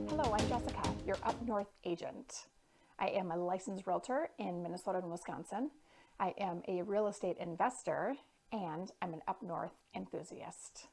Hello, I'm Jessica, your Up North agent. I am a licensed realtor in Minnesota and Wisconsin. I am a real estate investor, and I'm an Up North enthusiast.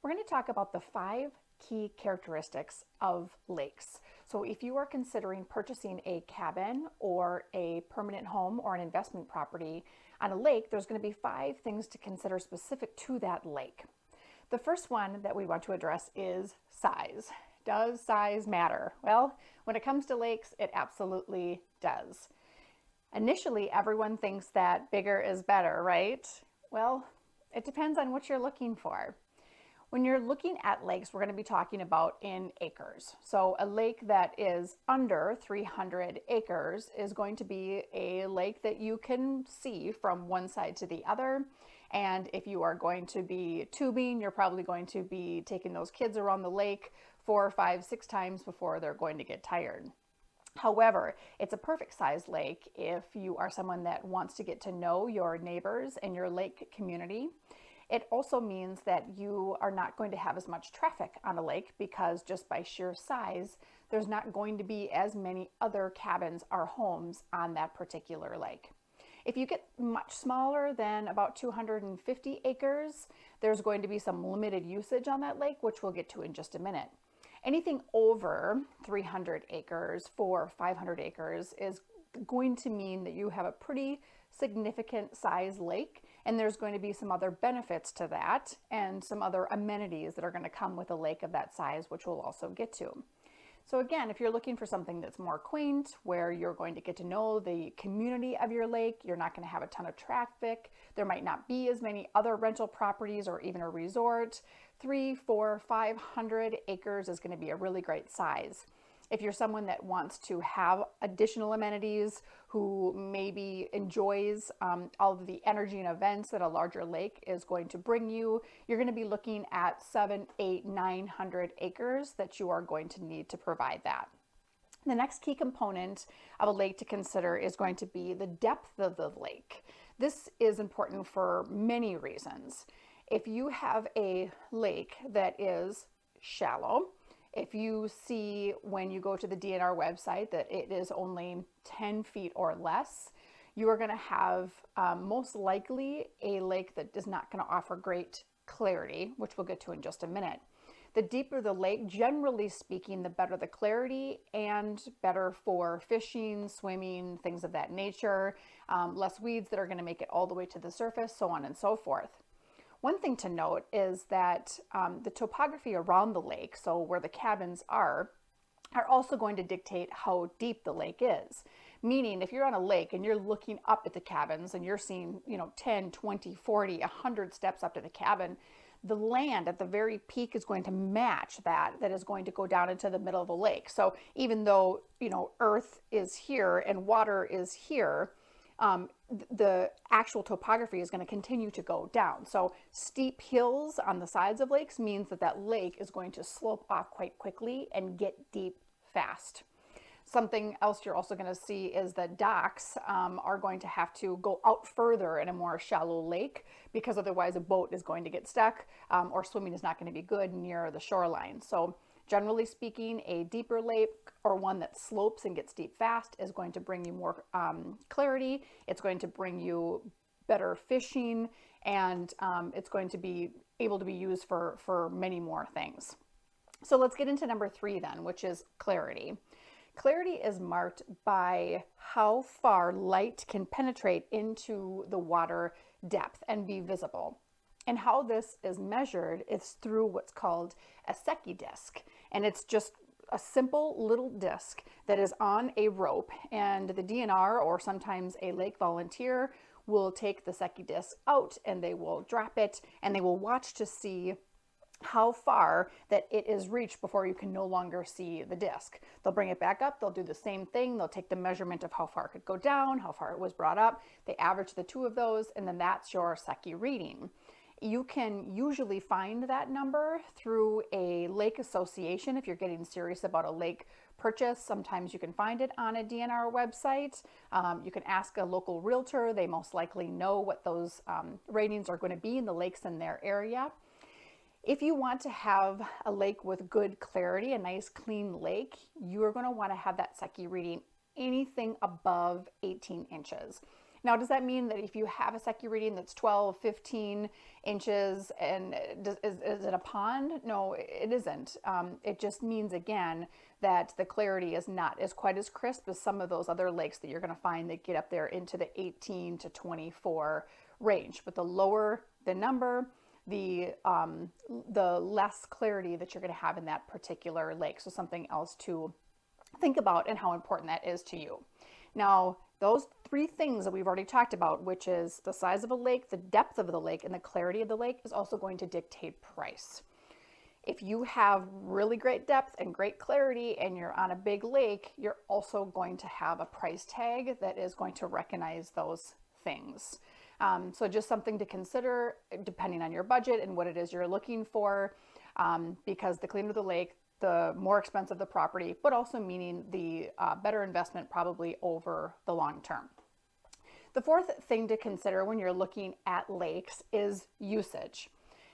We're going to talk about the 5 key characteristics of lakes. So if you are considering purchasing a cabin or a permanent home or an investment property on a lake, there's going to be 5 things to consider specific to that lake. The first one that we want to address is size. Does size matter? Well, when it comes to lakes, it absolutely does. Initially, everyone thinks that bigger is better, right? Well, it depends on what you're looking for. When you're looking at lakes, we're going to be talking about in acres. So a lake that is under 300 acres is going to be a lake that you can see from one side to the other. And if you are going to be tubing, you're probably going to be taking those kids around the lake 4, 5, 6 times before they're going to get tired. However, it's a perfect size lake if you are someone that wants to get to know your neighbors and your lake community. It also means that you are not going to have as much traffic on a lake because just by sheer size, there's not going to be as many other cabins or homes on that particular lake. If you get much smaller than about 250 acres, there's going to be some limited usage on that lake, which we'll get to in just a minute. Anything over 300 acres, 400, 500 acres is going to mean that you have a pretty significant size lake, and there's going to be some other benefits to that and some other amenities that are going to come with a lake of that size, which we'll also get to. So again, if you're looking for something that's more quaint, where you're going to get to know the community of your lake, you're not going to have a ton of traffic, there might not be as many other rental properties or even a resort, 300, 400, 500 acres is going to be a really great size. If you're someone that wants to have additional amenities, who maybe enjoys all of the energy and events that a larger lake is going to bring you, you're going to be looking at 700, 800, 900 acres that you are going to need to provide that. The next key component of a lake to consider is going to be the depth of the lake. This is important for many reasons. If you have a lake that is shallow, if you see when you go to the DNR website that it is only 10 feet or less, you are going to have most likely a lake that is not going to offer great clarity, which we'll get to in just a minute. The deeper the lake, generally speaking, the better the clarity and better for fishing, swimming, things of that nature, less weeds that are going to make it all the way to the surface, so on and so forth. One thing to note is that the topography around the lake, so where the cabins are also going to dictate how deep the lake is. Meaning if you're on a lake and you're looking up at the cabins and you're seeing, 10, 20, 40, 100 steps up to the cabin, the land at the very peak is going to match that is going to go down into the middle of the lake. So even though, earth is here and water is here, the actual topography is going to continue to go down. So steep hills on the sides of lakes means that lake is going to slope off quite quickly and get deep fast. Something else you're also going to see is that docks are going to have to go out further in a more shallow lake because otherwise a boat is going to get stuck or swimming is not going to be good near the shoreline. So generally speaking, a deeper lake or one that slopes and gets deep fast is going to bring you more clarity. It's going to bring you better fishing, and it's going to be able to be used for many more things. So let's get into number 3 then, which is clarity. Clarity is marked by how far light can penetrate into the water depth and be visible. And how this is measured is through what's called a secchi disc. And it's just a simple little disc that is on a rope, and the DNR or sometimes a lake volunteer will take the secchi disc out and they will drop it and they will watch to see how far that it is reached before you can no longer see the disc. They'll bring it back up, they'll do the same thing, they'll take the measurement of how far it could go down, how far it was brought up, they average the two of those, and then that's your secchi reading. You can usually find that number through a lake association if you're getting serious about a lake purchase. Sometimes you can find it on a DNR website. You can ask a local realtor. They most likely know what those ratings are going to be in the lakes in their area. If you want to have a lake with good clarity, a nice clean lake, you are going to want to have that secchi reading anything above 18 inches. Now, does that mean that if you have a secchi reading that's 12, 15 inches, and is it a pond? No, it isn't. It just means, again, that the clarity is not as quite as crisp as some of those other lakes that you're going to find that get up there into the 18 to 24 range. But the lower the number, the less clarity that you're going to have in that particular lake. So something else to think about and how important that is to you. Now, those three things that we've already talked about, which is the size of a lake, the depth of the lake, and the clarity of the lake, is also going to dictate price. If you have really great depth and great clarity and you're on a big lake, you're also going to have a price tag that is going to recognize those things. So just something to consider depending on your budget and what it is you're looking for, because the cleaner the lake, the more expensive the property, but also meaning the better investment probably over the long term. The fourth thing to consider when you're looking at lakes is usage.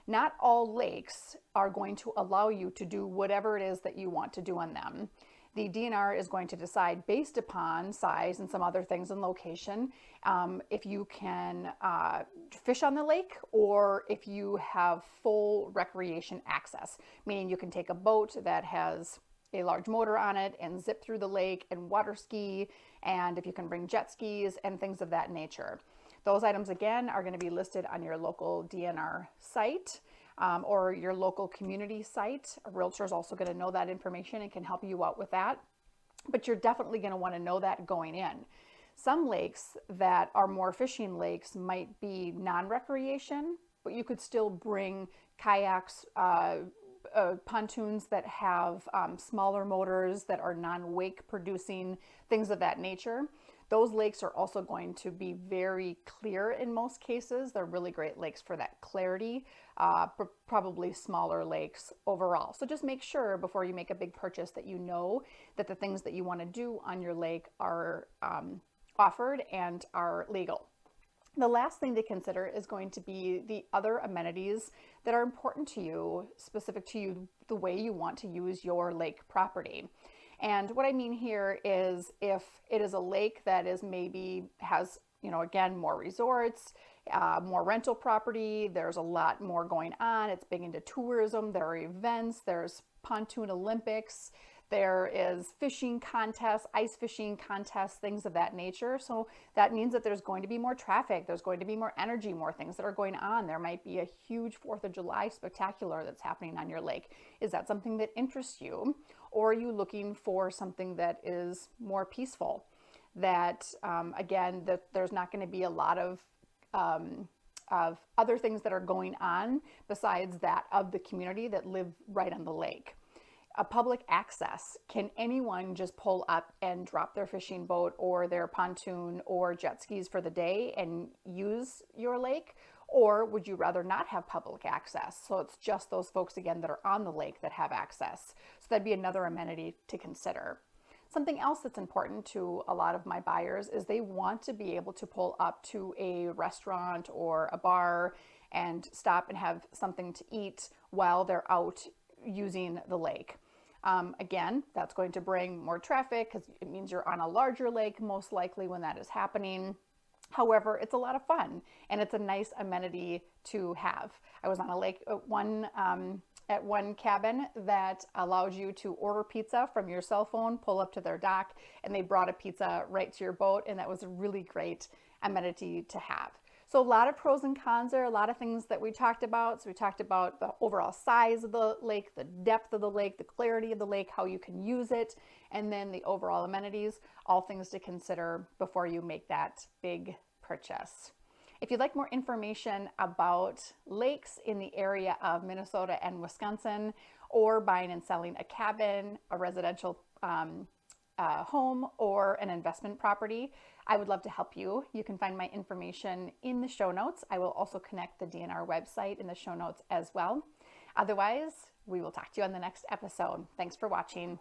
Not all lakes are going to allow you to do whatever it is that you want to do on them. The DNR is going to decide based upon size and some other things and location, if you can fish on the lake or if you have full recreation access, meaning you can take a boat that has a large motor on it and zip through the lake and water ski, and if you can bring jet skis and things of that nature. Those items, again, are going to be listed on your local DNR site. Or your local community site. A realtor is also going to know that information and can help you out with that. But you're definitely going to want to know that going in. Some lakes that are more fishing lakes might be non-recreation, but you could still bring kayaks, pontoons that have smaller motors that are non-wake producing, things of that nature. Those lakes are also going to be very clear in most cases. They're really great lakes for that clarity, probably smaller lakes overall. So just make sure before you make a big purchase that you know that the things that you want to do on your lake are offered and are legal. The last thing to consider is going to be the other amenities that are important to you, specific to you, the way you want to use your lake property. And what I mean here is if it is a lake that is maybe has, again, more resorts, more rental property, there's a lot more going on. It's big into tourism. There are events, there's pontoon Olympics, there is fishing contests, ice fishing contests, things of that nature. So that means that there's going to be more traffic. There's going to be more energy, more things that are going on. There might be a huge 4th of July spectacular that's happening on your lake. Is that something that interests you? Or are you looking for something that is more peaceful? That, again, that there's not going to be a lot of other things that are going on besides that of the community that live right on the lake. A public access. Can anyone just pull up and drop their fishing boat or their pontoon or jet skis for the day and use your lake? Or would you rather not have public access? So it's just those folks, again, that are on the lake that have access. So that'd be another amenity to consider. Something else that's important to a lot of my buyers is they want to be able to pull up to a restaurant or a bar and stop and have something to eat while they're out using the lake. Again, that's going to bring more traffic because it means you're on a larger lake most likely when that is happening. However, it's a lot of fun and it's a nice amenity to have. I was on a lake at one cabin that allowed you to order pizza from your cell phone, pull up to their dock, and they brought a pizza right to your boat, and that was a really great amenity to have. So a lot of pros and cons there, a lot of things that we talked about. So we talked about the overall size of the lake, the depth of the lake, the clarity of the lake, how you can use it, and then the overall amenities, all things to consider before you make that big purchase. If you'd like more information about lakes in the area of Minnesota and Wisconsin, or buying and selling a cabin, a residential home or an investment property, I would love to help you. You can find my information in the show notes. I will also connect the DNR website in the show notes as well. Otherwise, we will talk to you on the next episode. Thanks for watching.